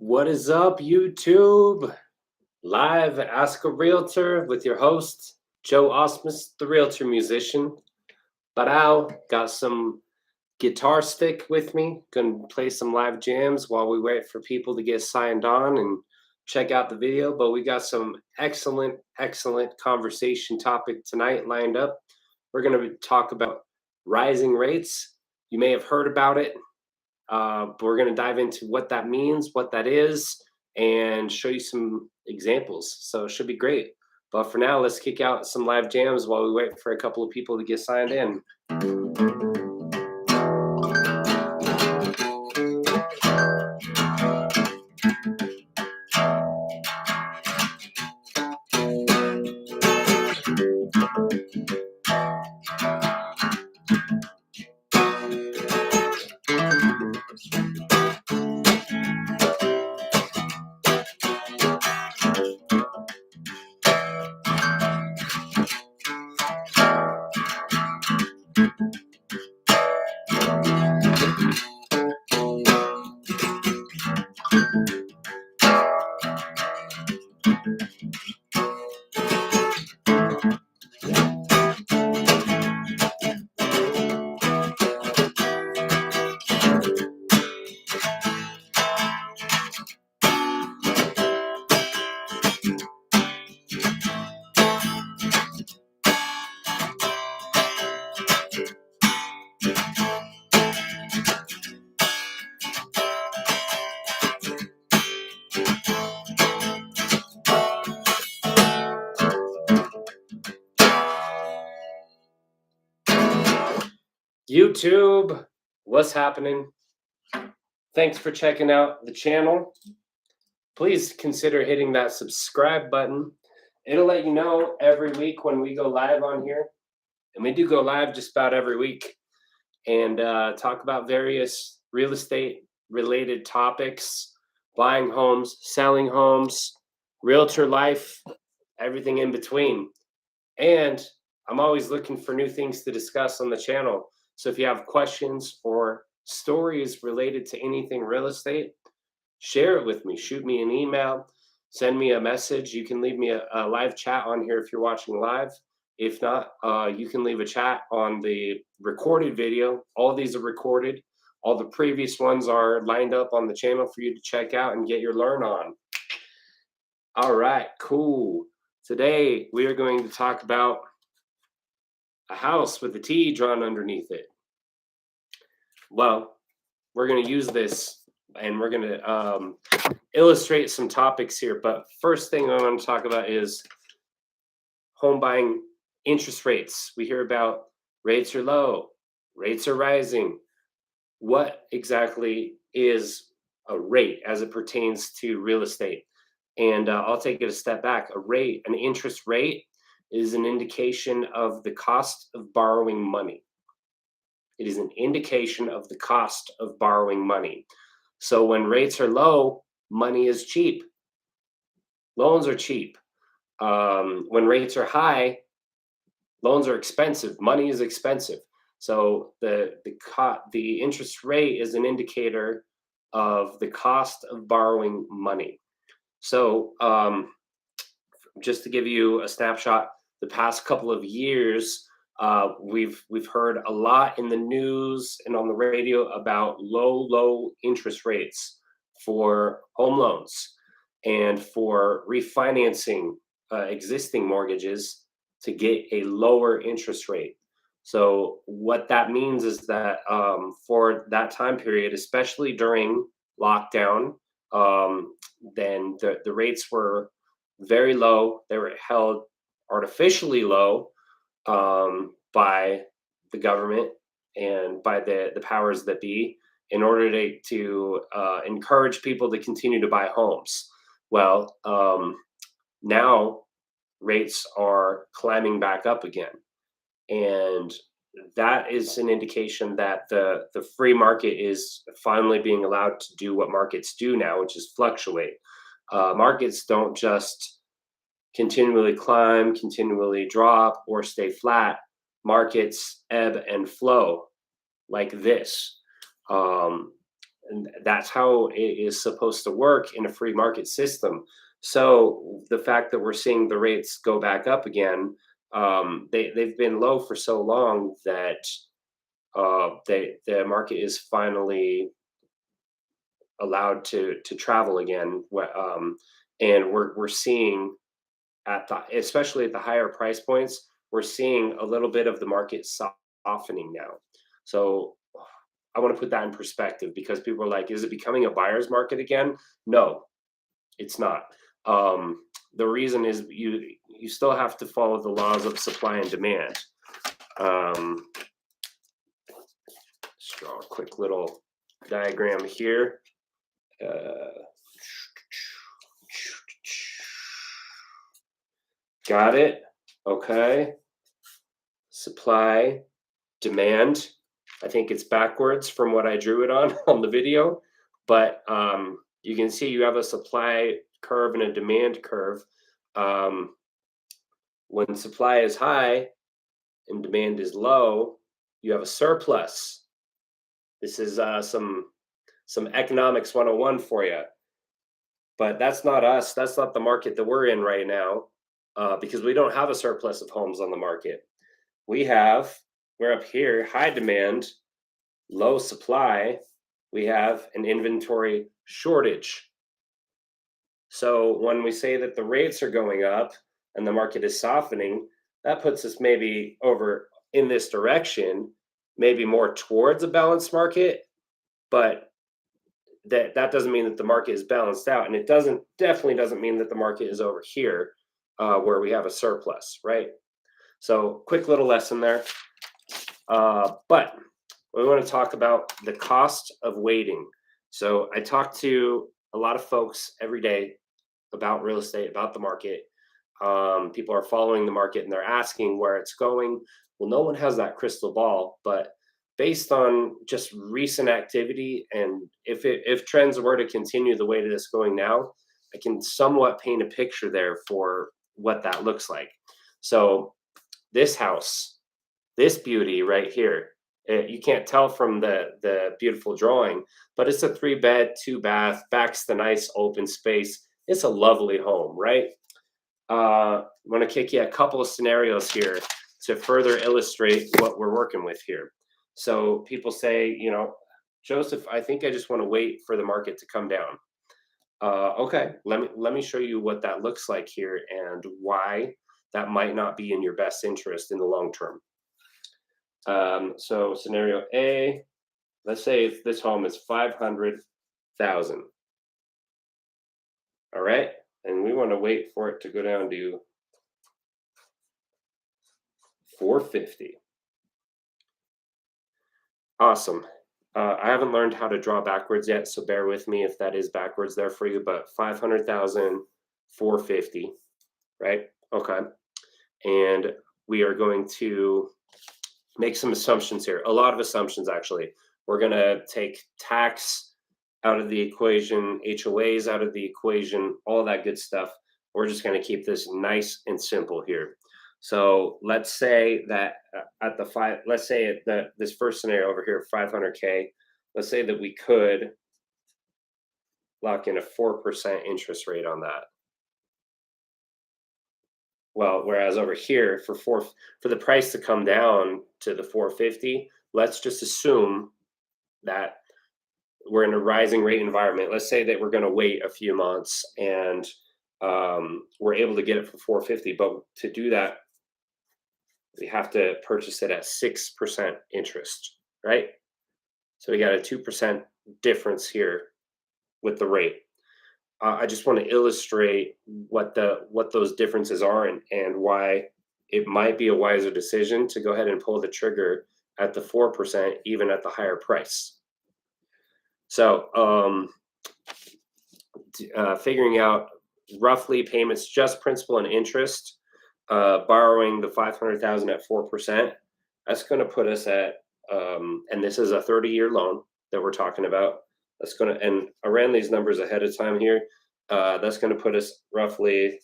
What is up, YouTube? Live Ask a Realtor with your host, Joe Ausmus, the Realtor musician. Barao, got some guitar stick with me. Gonna play some live jams while we wait for people to get signed on and check out the video. But we got some excellent conversation topic tonight lined up. We're gonna talk about rising rates. You may have heard about it. But we're going to dive into what that means, what that is, and show you some examples. So it should be great. But for now, let's kick out some live jams while we wait for a couple of people to get signed in. YouTube, what's happening? Thanks for checking out the channel. Please consider hitting that subscribe button. It'll let you know every week when we go live on here. And we do go live just about every week and talk about various real estate related topics, buying homes, selling homes, realtor life, everything in between. And I'm always looking for new things to discuss on the channel. So if you have questions or stories related to anything real estate, share it with me. Shoot me an email, send me a message. You can leave me a live chat on here if you're watching live. If not, you can leave a chat on the recorded video. All these are recorded. All the previous ones are lined up on the channel for you to check out and get your learn on. All right, cool. Today, we are going to talk about a house with a T drawn underneath it. Well, we're going to use this and we're going to illustrate some topics here. But first thing I want to talk about is home buying interest rates. We hear about rates are low, rates are rising. What exactly is a rate as it pertains to real estate? And I'll take it a step back. An interest rate is an indication of the cost of borrowing money. It is an indication of the cost of borrowing money. So when rates are low, money is cheap. Loans are cheap. When rates are high, loans are expensive. Money is expensive. So the interest rate is an indicator of the cost of borrowing money. So just to give you a snapshot, the past couple of years, we've heard a lot in the news and on the radio about low interest rates for home loans and for refinancing existing mortgages to get a lower interest rate. So what that means is that for that time period, especially during lockdown, then the rates were very low. They were held artificially low by the government and by the powers that be in order to encourage people to continue to buy homes. Well, now rates are climbing back up again. And that is an indication that the free market is finally being allowed to do what markets do now, which is fluctuate. Markets don't just continually climb, continually drop, or stay flat. Markets ebb and flow like this. and that's how it is supposed to work in a free market system. So the fact that we're seeing the rates go back up again, they've been low for so long that the market is finally allowed to travel again. And we're seeing especially at the higher price points, we're seeing a little bit of the market softening now. So I want to put that in perspective because people are like, is it becoming a buyer's market again? No, it's not. The reason is you still have to follow the laws of supply and demand. Let's draw a quick little diagram here. Got it. Okay. Supply, demand. I think it's backwards from what I drew it on the video, but you can see you have a supply curve and a demand curve. When supply is high and demand is low, you have a surplus. This is some economics 101 for you. But that's not us. That's not the market that we're in right now, because we don't have a surplus of homes on the market. We're up here, high demand, low supply. We have an inventory shortage. So when we say that the rates are going up and the market is softening, that puts us maybe over in this direction, maybe more towards a balanced market, but that doesn't mean that the market is balanced out, and it definitely doesn't mean that the market is over here where we have a surplus, right? So quick little lesson there. But we want to talk about the cost of waiting. So I talk to a lot of folks every day about real estate, about the market. People are following the market and they're asking where it's going. Well, no one has that crystal ball, but based on just recent activity, and if trends were to continue the way that it's going now, I can somewhat paint a picture there for what that looks like. So this house, this beauty right here, you can't tell from the beautiful drawing, but it's a 3-bed, 2-bath, backs the nice open space. It's a lovely home, right? I'm going to kick you a couple of scenarios here to further illustrate what we're working with here. So people say, Joseph, I think I just want to wait for the market to come down. Okay, let me show you what that looks like here and why that might not be in your best interest in the long term. So scenario A, let's say if this home is 500,000. All right, and we want to wait for it to go down to 450. Awesome. I haven't learned how to draw backwards yet, so bear with me if that is backwards there for you, but 500,000, 450, right? Okay. And we are going to make some assumptions here. A lot of assumptions, actually. We're going to take tax out of the equation, HOAs out of the equation, all that good stuff. We're just going to keep this nice and simple here. So let's say that this first scenario over here, 500K, let's say that we could lock in a 4% interest rate on that. Well, whereas over here for the price to come down to the 450, let's just assume that we're in a rising rate environment. Let's say that we're going to wait a few months and we're able to get it for 450, but to do that, we have to purchase it at 6% interest, right? So we got a 2% difference here with the rate. I just want to illustrate what those differences are and why it might be a wiser decision to go ahead and pull the trigger at the 4%, even at the higher price. So figuring out roughly payments, just principal and interest, borrowing the 500,000 at 4%, that's going to put us at, and this is a 30-year loan that we're talking about. That's going to, and I ran these numbers ahead of time here. That's going to put us roughly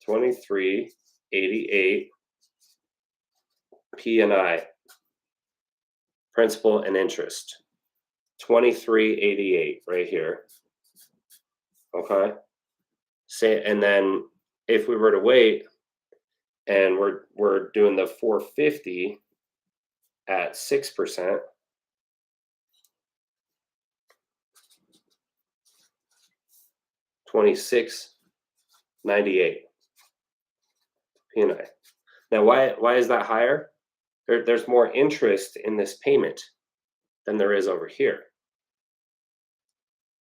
2388 P&I, principal and interest. 2388 right here. Okay. Say, and then if we were to wait and we're doing the 450 at 6%, 2698 P&I. Now, why is that higher? There's more interest in this payment than there is over here.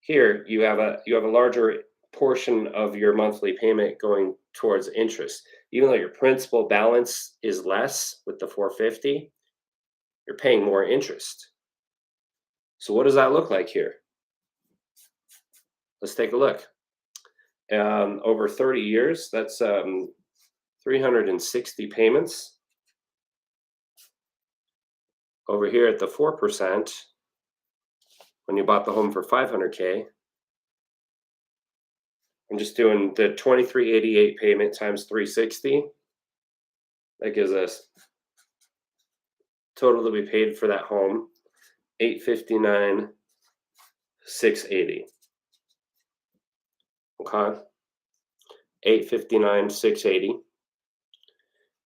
Here you have a larger portion of your monthly payment going towards interest. Even though your principal balance is less with the 450, you're paying more interest. So what does that look like here? Let's take a look. Over 30 years, that's 360 payments. Over here at the 4%, when you bought the home for 500K, I'm just doing the 2388 payment times 360. That gives us total that we paid for that home, 859,680. Okay, 859,680.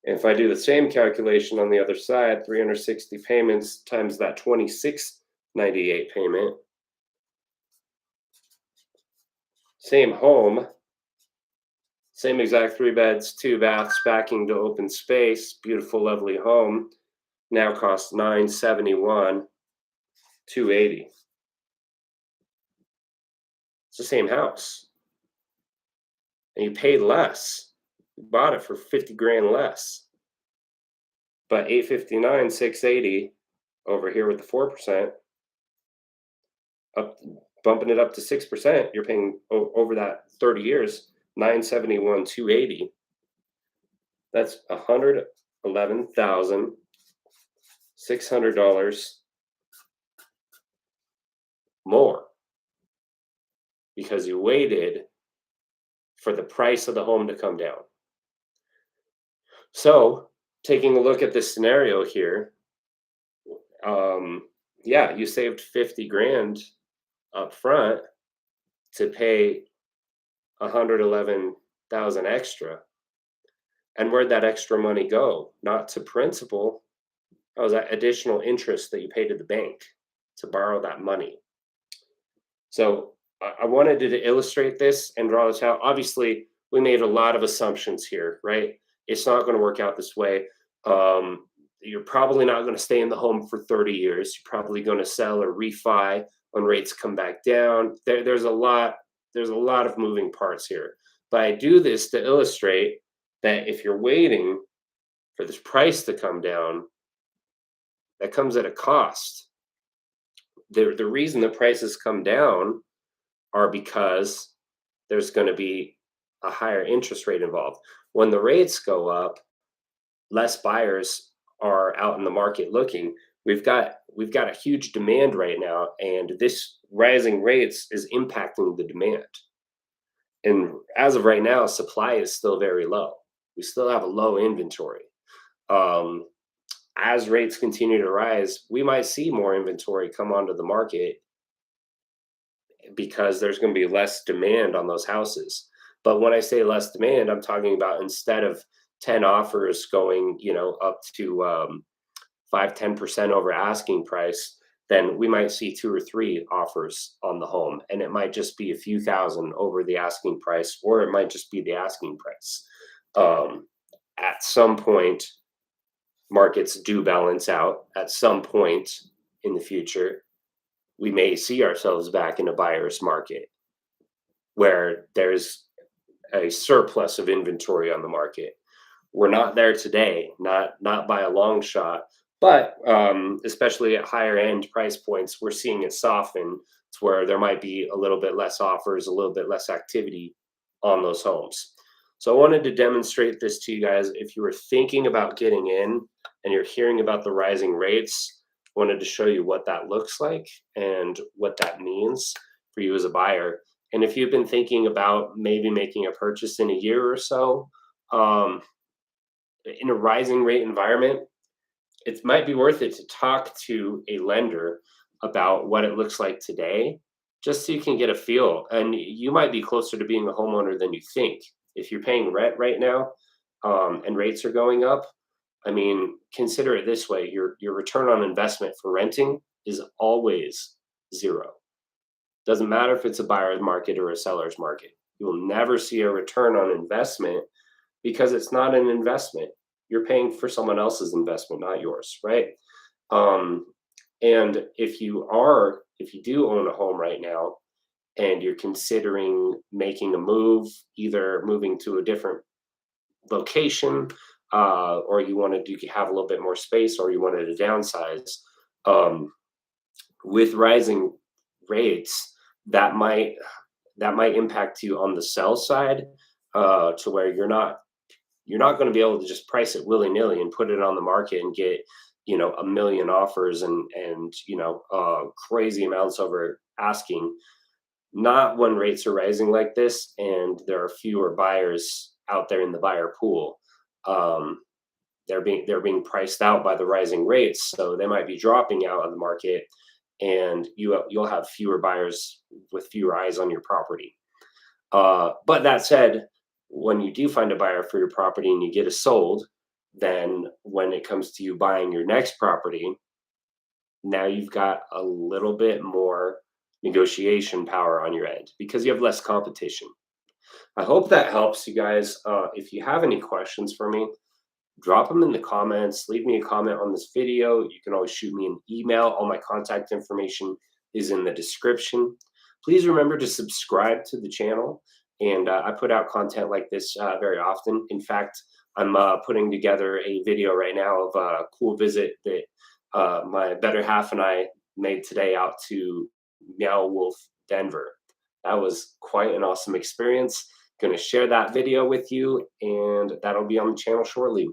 And if I do the same calculation on the other side, 360 payments times that 2698 payment, same home, same exact 3 beds, 2 baths, backing to open space, beautiful, lovely home, now costs $971,280. It's the same house, and you paid less. You bought it for 50 grand less, but 859,680 over here with the 4%, up, bumping it up to 6%. You're paying over that 30 years, $971,280. That's $111,600 more because you waited for the price of the home to come down. So taking a look at this scenario here, yeah, you saved 50 grand up front to pay 111,000 extra. And where'd that extra money go? Not to principal. That was that additional interest that you pay to the bank to borrow that money. So I wanted to illustrate this and draw this out. Obviously, we made a lot of assumptions here, right? It's not going to work out this way. You're probably not going to stay in the home for 30 years. You're probably going to sell or refi when rates come back down. There's a lot of moving parts here. But I do this to illustrate that if you're waiting for this price to come down, that comes at a cost. The reason the prices come down are because there's going to be a higher interest rate involved. When the rates go up, less buyers are out in the market looking. We've got a huge demand right now, and this rising rates is impacting the demand. And as of right now, supply is still very low. We still have a low inventory. As rates continue to rise, we might see more inventory come onto the market because there's going to be less demand on those houses. But when I say less demand, I'm talking about instead of 10 offers going, up to 5-10% over asking price, then we might see 2 or 3 offers on the home, and it might just be a few thousand over the asking price, or it might just be the asking price. At some point, markets do balance out. At some point in the future, we may see ourselves back in a buyer's market where there's a surplus of inventory on the market. We're not there today, not by a long shot, but especially at higher end price points, we're seeing it soften to where there might be a little bit less offers, a little bit less activity on those homes. So I wanted to demonstrate this to you guys. If you were thinking about getting in and you're hearing about the rising rates, I wanted to show you what that looks like and what that means for you as a buyer. And if you've been thinking about maybe making a purchase in a year or so, in a rising rate environment, it might be worth it to talk to a lender about what it looks like today, just so you can get a feel. And you might be closer to being a homeowner than you think. If you're paying rent right now, and rates are going up, I mean, consider it this way: your return on investment for renting is always zero. Doesn't matter if it's a buyer's market or a seller's market. You will never see a return on investment because it's not an investment. You're paying for someone else's investment, not yours, right? Um, and if you do own a home right now and you're considering making a move, either moving to a different location, or you wanted to have a little bit more space, or you wanted to downsize, um, with rising rates, that might impact you on the sell side, to where you're not going to be able to just price it willy-nilly and put it on the market and get, a million offers and crazy amounts over asking. Not when rates are rising like this and there are fewer buyers out there in the buyer pool. um, they're being priced out by the rising rates, so they might be dropping out of the market, and you'll have fewer buyers with fewer eyes on your property. But that said, when you do find a buyer for your property and you get it sold, then when it comes to you buying your next property, now you've got a little bit more negotiation power on your end because you have less competition. I hope that helps you guys. If you have any questions for me, drop them in the comments. Leave me a comment on this video. You can always shoot me an email. All my contact information is in the description. Please remember to subscribe to the channel. And I put out content like this very often. In fact, I'm putting together a video right now of a cool visit that my better half and I made today out to Meow Wolf, Denver. That was quite an awesome experience. Going to share that video with you, and that'll be on the channel shortly.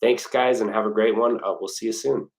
Thanks, guys, and have a great one. We'll see you soon.